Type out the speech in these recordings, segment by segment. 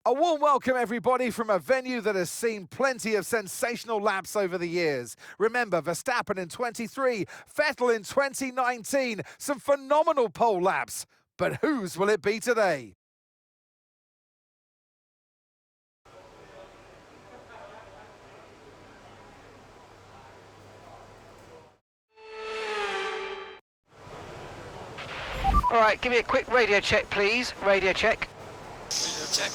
A warm welcome, everybody, from a venue that has seen plenty of sensational laps over the years. Remember, Verstappen in 23, Vettel in 2019, some phenomenal pole laps. But whose will it be today? All right, give me a quick radio check, please. Radio check. Radio check.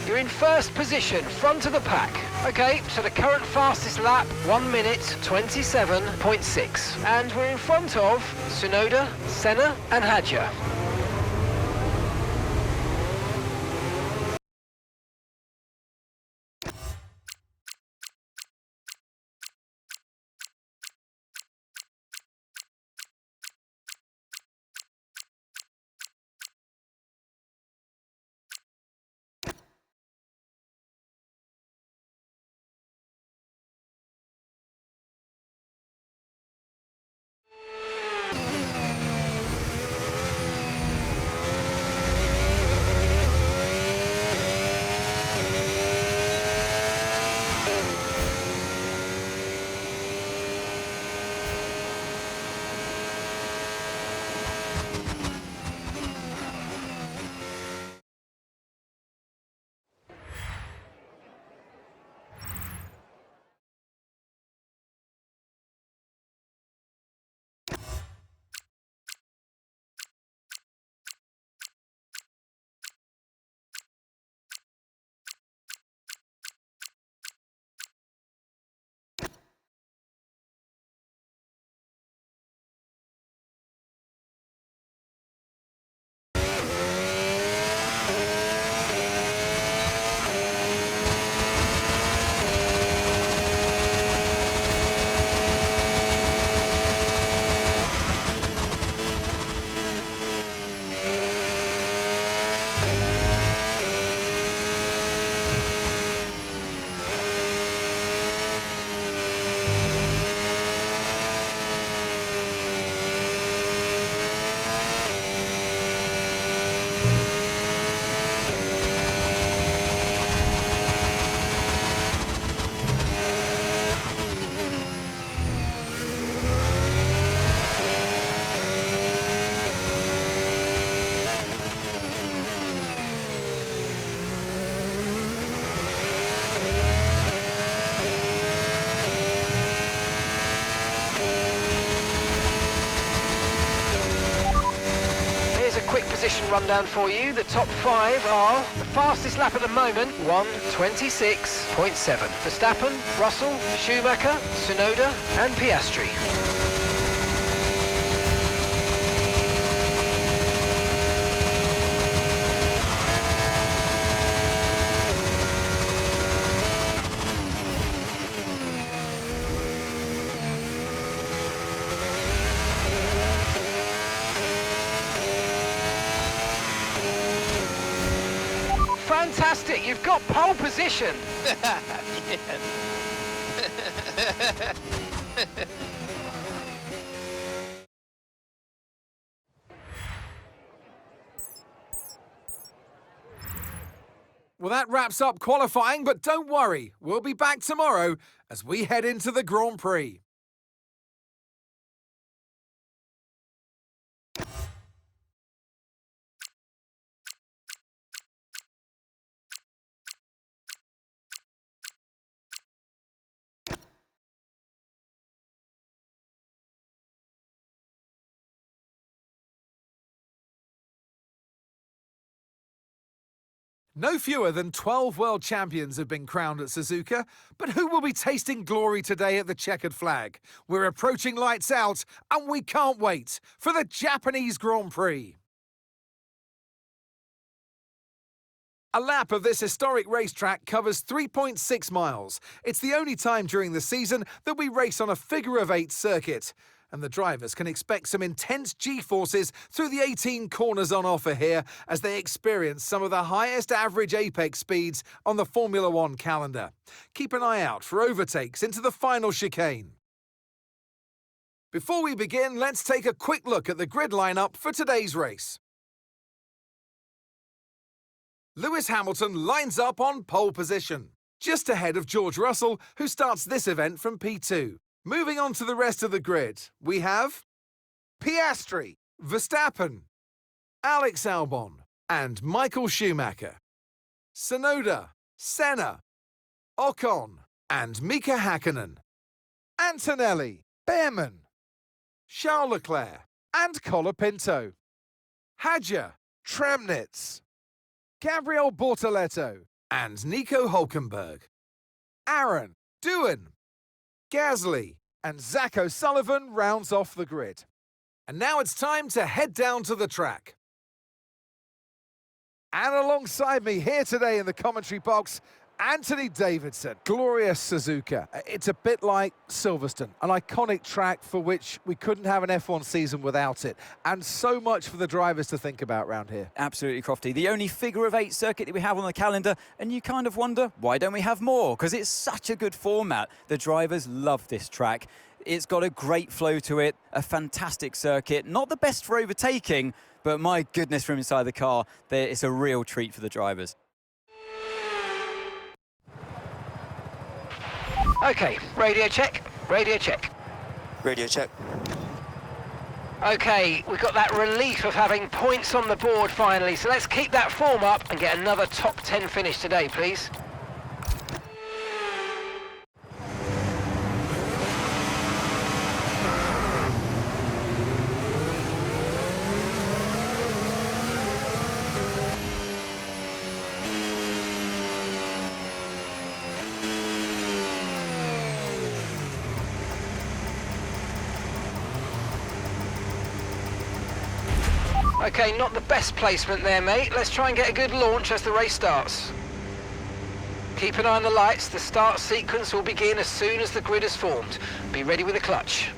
You're in first position, front of the pack. Okay, so the current fastest lap, 1 minute 27.6. And we're in front of Tsunoda, Senna and Hadja. Quick position rundown for you. The top 5 are the fastest lap at the moment, 1:26.7. Verstappen, Russell, Schumacher, Tsunoda and Piastri. Fantastic, you've got pole position. Well, that wraps up qualifying, but don't worry, we'll be back tomorrow as we head into the Grand Prix. No fewer than 12 world champions have been crowned at Suzuka, but who will be tasting glory today at the checkered flag? We're approaching lights out, and we can't wait for the Japanese Grand Prix. A lap of this historic racetrack covers 3.6 miles. It's the only time during the season that we race on a figure-of-8 circuit. And the drivers can expect some intense G-forces through the 18 corners on offer here as they experience some of the highest average apex speeds on the Formula One calendar. Keep an eye out for overtakes into the final chicane. Before we begin, let's take a quick look at the grid lineup for today's race. Lewis Hamilton lines up on pole position, just ahead of George Russell, who starts this event from P2. Moving on to the rest of the grid, we have Piastri, Verstappen, Alex Albon, and Michael Schumacher. Tsunoda, Senna, Ocon, and Mika Hakkinen. Antonelli, Behrman, Charles Leclerc, and Colapinto. Hadjar, Tramnitz, Gabriel Bortoleto, and Nico Hülkenberg. Aaron, Doohan, Gasly, and Zach O'Sullivan rounds off the grid. And now it's time to head down to the track. And alongside me here today in the commentary box, Anthony Davidson, glorious Suzuka. It's a bit like Silverstone, an iconic track for which we couldn't have an F1 season without it. And so much for the drivers to think about around here. Absolutely, Crofty. The only figure-of-8 circuit that we have on the calendar, and you kind of wonder, why don't we have more? Because it's such a good format. The drivers love this track. It's got a great flow to it, a fantastic circuit. Not the best for overtaking, but my goodness, from inside the car, it's a real treat for the drivers. Okay, radio check, radio check. Radio check. Okay, we've got that relief of having points on the board finally, so let's keep that form up and get another top 10 finish today, please. Okay, not the best placement there, mate. Let's try and get a good launch as the race starts. Keep an eye on the lights. The start sequence will begin as soon as the grid is formed. Be ready with the clutch.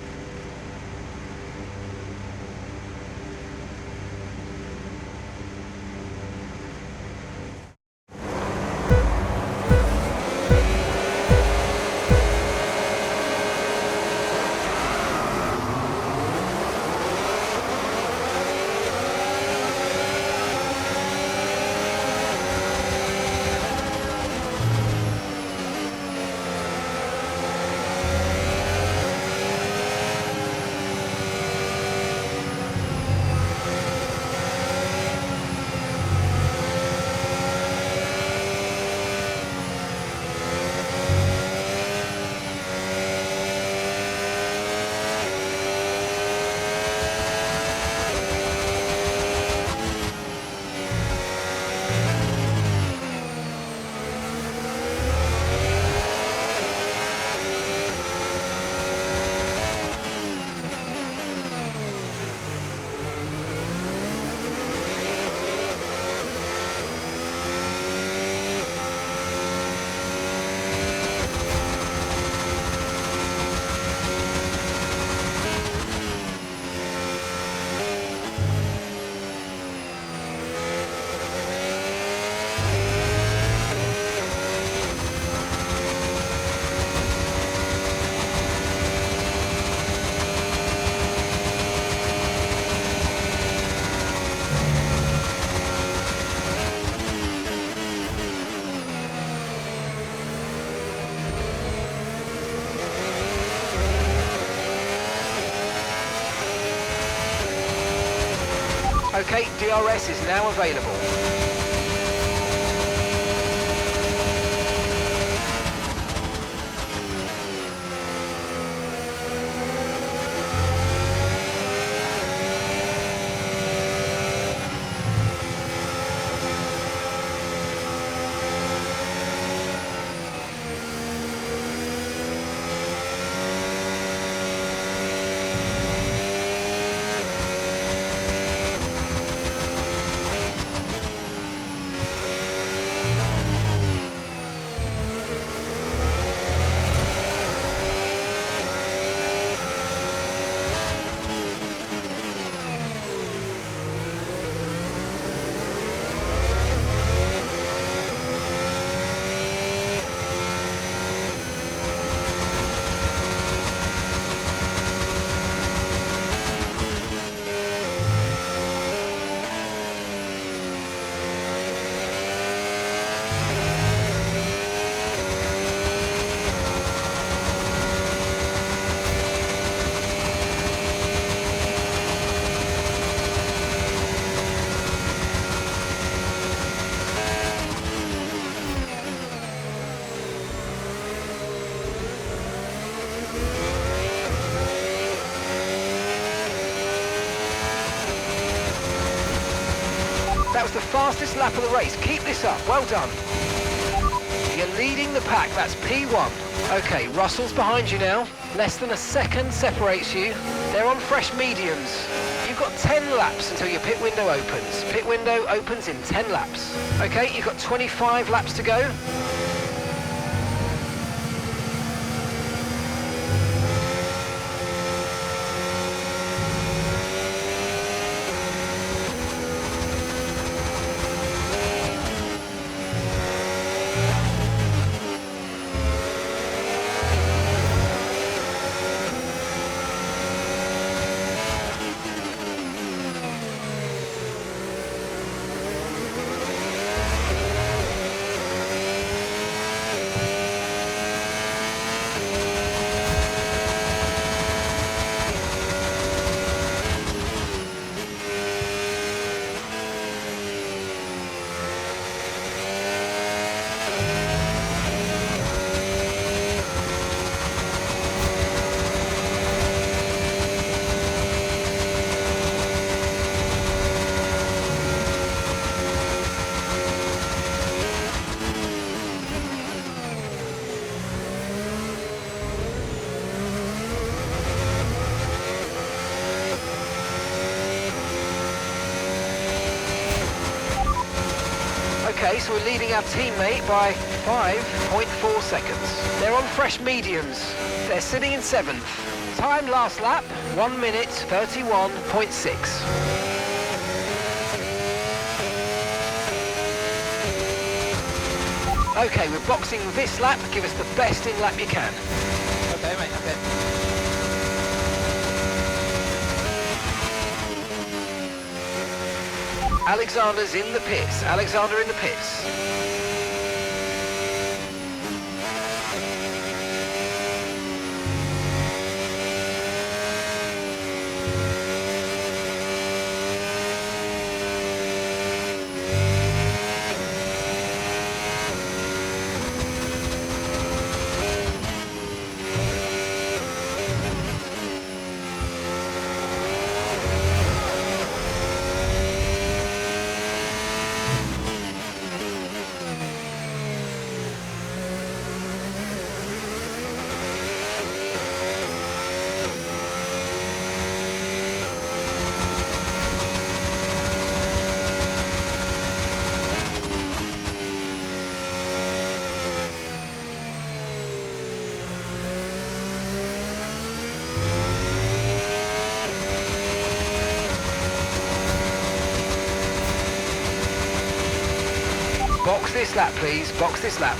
Okay, DRS is now available. the fastest lap of the race. Keep this up. Well done. You're leading the pack. That's P1. Okay, Russell's behind you now. Less than a second separates you. They're on fresh mediums. You've got 10 laps until your pit window opens. Pit window opens in 10 laps. Okay, you've got 25 laps to go. Okay, so we're leading our teammate by 5.4 seconds. They're on fresh mediums. They're sitting in 7th. Time last lap, 1 minute 31.6. Okay, we're boxing this lap. Give us the best in lap you can. Okay, mate, okay. Alexander's in the pits. Alexander in the pits. Box this lap, please. Box this lap.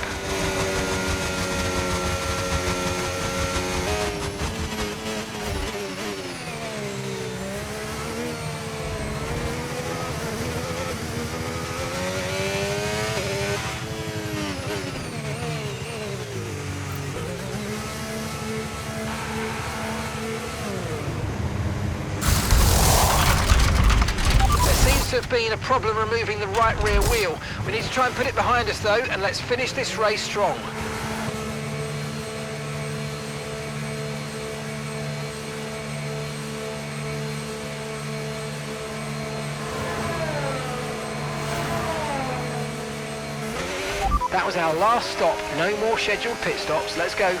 Have been a problem removing the right rear wheel. We need to try and put it behind us though, and let's finish this race strong. That was our last stop. No more scheduled pit stops. Let's go.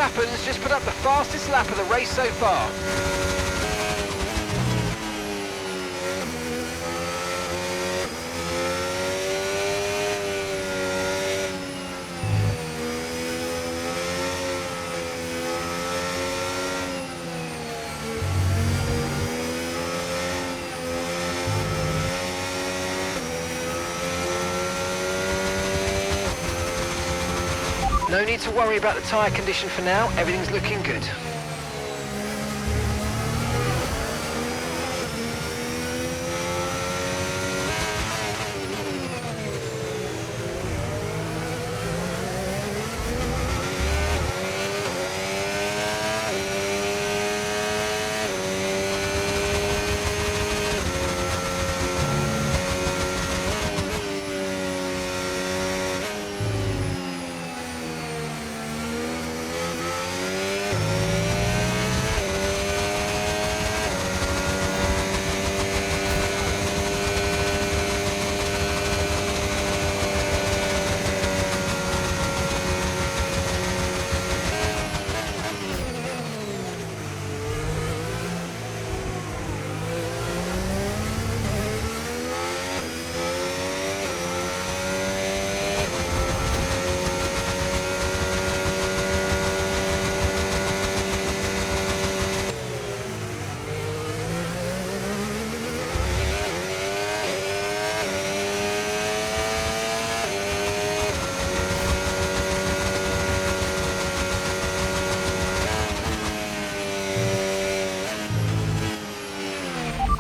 Verstappen's just put up the fastest lap of the race so far. No need to worry about the tyre condition for now, everything's looking good.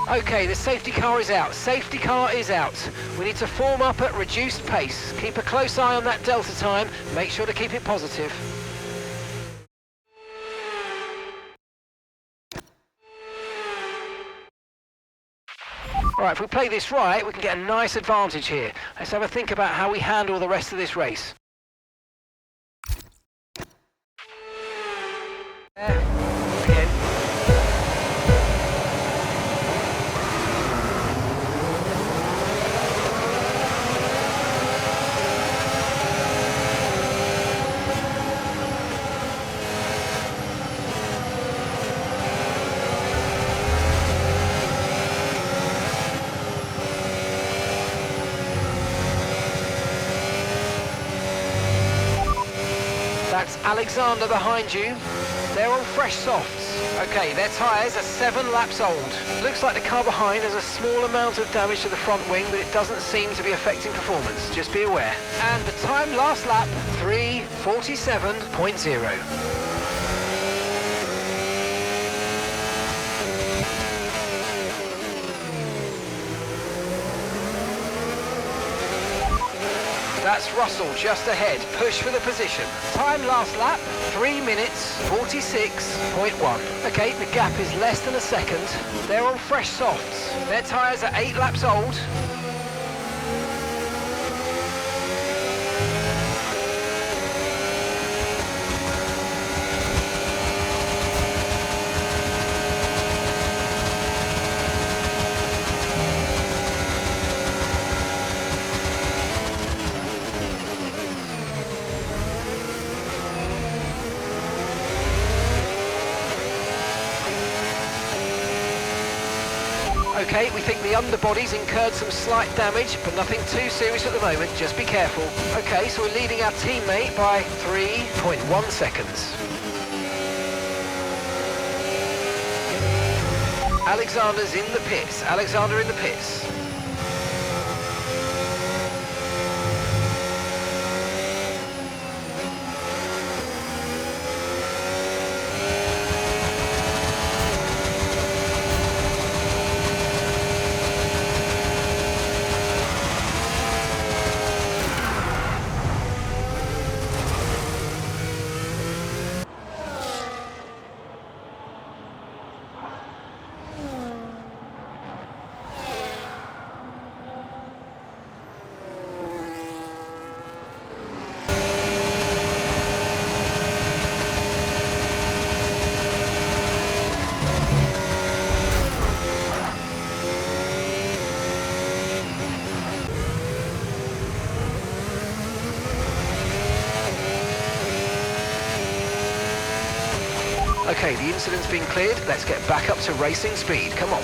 Okay, the safety car is out. Safety car is out. We need to form up at reduced pace. Keep a close eye on that delta time. Make sure to keep it positive. Alright, if we play this right, we can get a nice advantage here. Let's have a think about how we handle the rest of this race. Again. That's Alexander behind you. They're on fresh softs. Okay, their tyres are 7 laps old. Looks like the car behind has a small amount of damage to the front wing, but it doesn't seem to be affecting performance. Just be aware. And the time last lap, 3:47.0. That's Russell just ahead. Push for the position. Time last lap, 3:46.1. Okay, the gap is less than a second. They're on fresh softs. Their tyres are 8 laps old. Okay, we think the underbody's incurred some slight damage, but nothing too serious at the moment, just be careful. Okay, so we're leading our teammate by 3.1 seconds. Alexander's in the pits, Alexander in the pits. The incident's been cleared. Let's get back up to racing speed. Come on.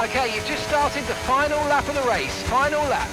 Okay, you've just started the final lap of the race. Final lap.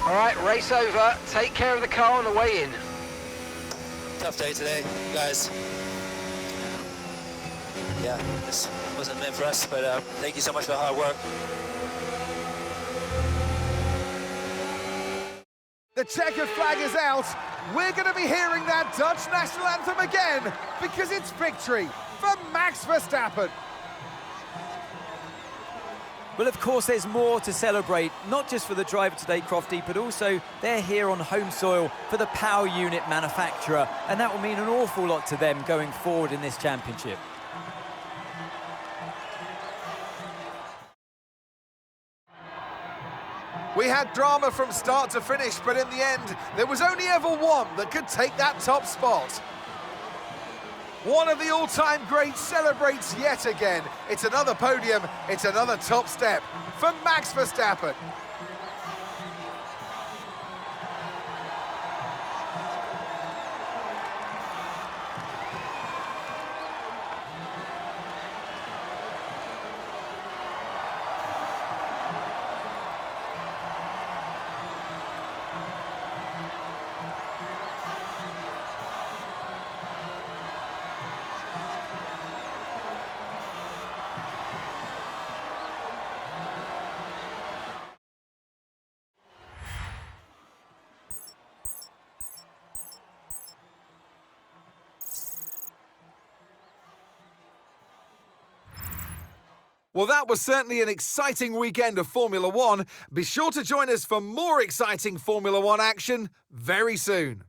All right, race over. Take care of the car on the way in. Tough day today, guys. Yeah, this wasn't meant for us, but thank you so much for the hard work. The checkered flag is out. We're going to be hearing that Dutch national anthem again because it's victory for Max Verstappen. Well, of course, there's more to celebrate, not just for the driver today, Crofty, but also they're here on home soil for the power unit manufacturer, and that will mean an awful lot to them going forward in this championship. We had drama from start to finish, but in the end, there was only ever one that could take that top spot. One of the all-time greats celebrates yet again. It's another podium, it's another top step for Max Verstappen. Well, that was certainly an exciting weekend of Formula One. Be sure to join us for more exciting Formula One action very soon.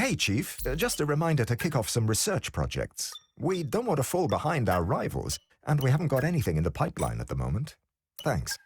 Hey, Chief, just a reminder to kick off some research projects. We don't want to fall behind our rivals, and we haven't got anything in the pipeline at the moment. Thanks.